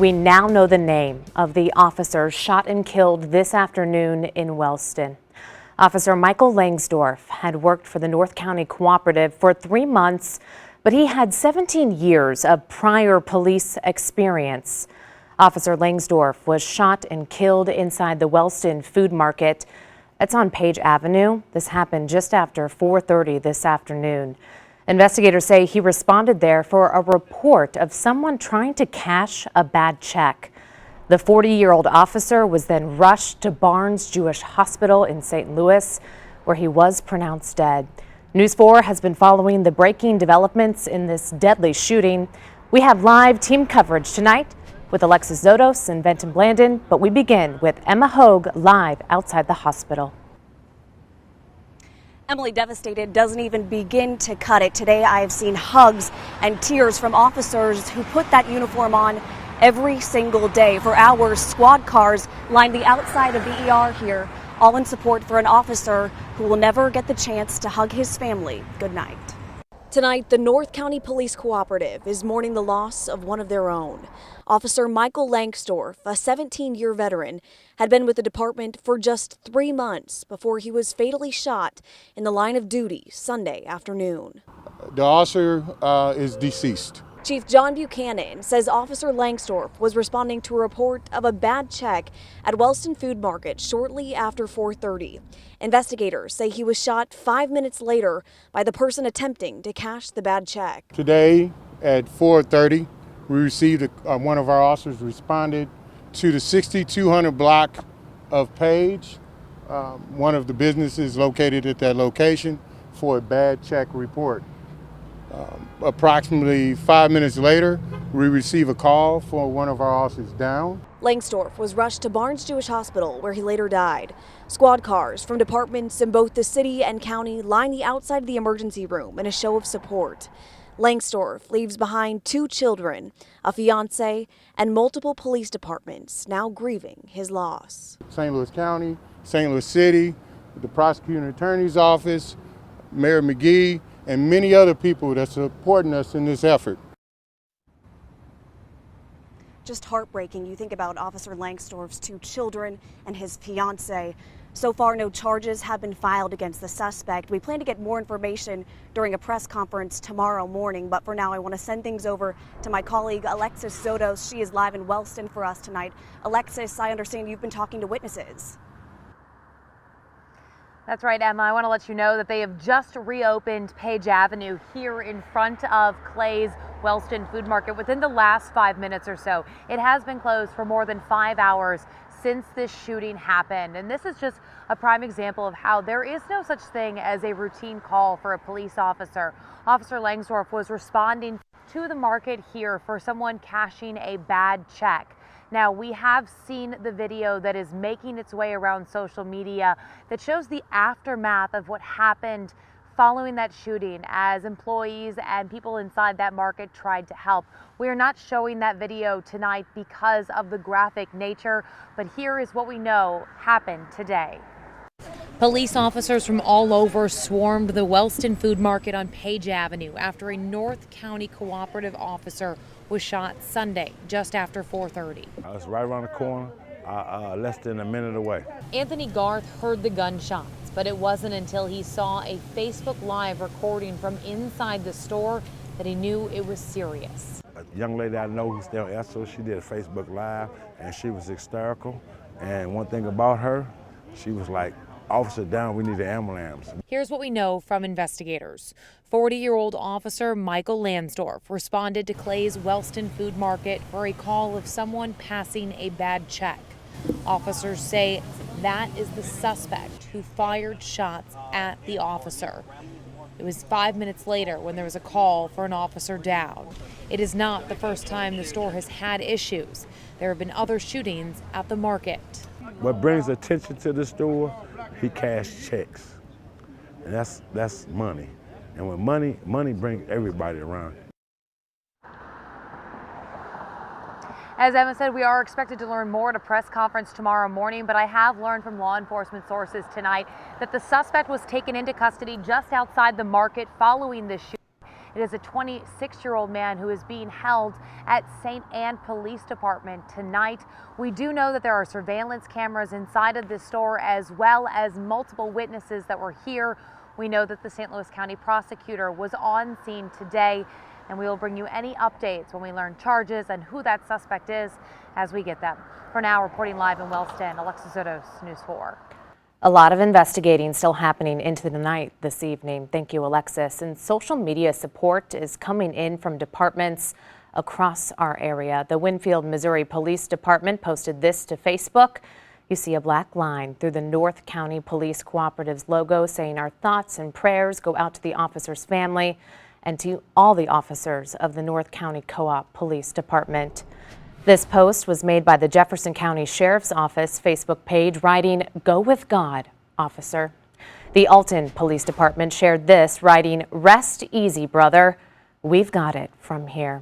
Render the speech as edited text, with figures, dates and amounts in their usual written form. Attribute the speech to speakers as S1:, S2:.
S1: We now know the name of the officer shot and killed this afternoon in Wellston. Officer Michael Langsdorf had worked for the North County Cooperative for 3 months, but he had 17 years of prior police experience. Officer Langsdorf was shot and killed inside the Wellston Food Market. That's on Page Avenue. This happened just after 4:30 this afternoon. Investigators say he responded there for a report of someone trying to cash a bad check. The 40-year-old officer was then rushed to Barnes Jewish Hospital in St. Louis, where he was pronounced dead. News 4 has been following the breaking developments in this deadly shooting. We have live team coverage tonight with Alexis Zotos and Benton Blandon, but we begin with Emma Hogue live outside the hospital.
S2: Emily, devastated doesn't even begin to cut it. Today I have seen hugs and tears from officers who put that uniform on every single day. For hours, squad cars lined the outside of the ER here, all in support for an officer who will never get the chance to hug his family goodnight. Tonight, the North County Police Cooperative is mourning the loss of one of their own. Officer Michael Langsdorf, a 17-year veteran, had been with the department for just 3 months before he was fatally shot in the line of duty Sunday afternoon.
S3: The officer is deceased.
S2: Chief John Buchanan says Officer Langsdorf was responding to a report of a bad check at Wellston Food Market shortly after 4:30. Investigators say he was shot 5 minutes later by the person attempting to cash the bad check.
S3: Today at 4:30, we received one of our officers responded to the 6200 block of Page, one of the businesses located at that location, for a bad check report. Approximately 5 minutes later, we receive a call for one of our officers down.
S2: Langsdorf was rushed to Barnes Jewish Hospital, where he later died. Squad cars from departments in both the city and county line the outside of the emergency room in a show of support. Langsdorf leaves behind 2 children, a fiance, and multiple police departments now grieving his loss.
S3: St. Louis County, St. Louis City, the prosecuting attorney's office, Mayor McGee, and many other people that are supporting us in this effort.
S2: Just heartbreaking. You think about Officer Langsdorf's 2 children and his fiance. So far, no charges have been filed against the suspect. We plan to get more information during a press conference tomorrow morning, but for now I want to send things over to my colleague Alexis Zotos. She is live in Wellston for us tonight. Alexis, I understand you've been talking to witnesses.
S1: That's right, Emma. I want to let you know that they have just reopened Page Avenue here in front of Clay's Wellston Food Market within the last 5 minutes or so. It has been closed for more than 5 hours since this shooting happened. And this is just a prime example of how there is no such thing as a routine call for a police officer. Officer Langsdorf was responding to the market here for someone cashing a bad check. Now, we have seen the video that is making its way around social media that shows the aftermath of what happened following that shooting as employees and people inside that market tried to help. We are not showing that video tonight because of the graphic nature, but here is what we know happened today. Police officers from all over swarmed the Wellston Food Market on Page Avenue after a North County Cooperative officer was shot Sunday just after 4:30.
S4: I was right around the corner, less than a minute away.
S1: Anthony Garth heard the gunshots, but it wasn't until he saw a Facebook Live recording from inside the store that he knew it was serious.
S4: A young lady I know who's still Esther, she did a Facebook Live and she was hysterical. And one thing about her, she was like, "Officer down, we need an ambulance."
S1: Here's what we know from investigators. 40-year-old officer Michael Langsdorf responded to Clay's Wellston Food Market for a call of someone passing a bad check. Officers say that is the suspect who fired shots at the officer. It was 5 minutes later when there was a call for an officer down. It is not the first time the store has had issues. There have been other shootings at the market.
S4: What brings attention to the store, he cashed checks. And that's money. And with money brings everybody around.
S1: As Emma said, we are expected to learn more at a press conference tomorrow morning, but I have learned from law enforcement sources tonight that the suspect was taken into custody just outside the market following this shooting. It is a 26-year-old man who is being held at St. Anne Police Department tonight. We do know that there are surveillance cameras inside of this store as well as multiple witnesses that were here. We know that the St. Louis County prosecutor was on scene today, and we will bring you any updates when we learn charges and who that suspect is as we get them. For now, reporting live in Wellston, Alexis Sotos, News 4.
S5: A lot of investigating still happening into the night this evening. Thank you, Alexis. And social media support is coming in from departments across our area. The Winfield, Missouri Police Department posted this to Facebook. You see a black line through the North County Police Cooperative's logo saying our thoughts and prayers go out to the officer's family and to all the officers of the North County Co-op Police Department. This post was made by the Jefferson County Sheriff's Office Facebook page, writing, "Go with God, officer." The Alton Police Department shared this, writing, "Rest easy, brother. We've got it from here."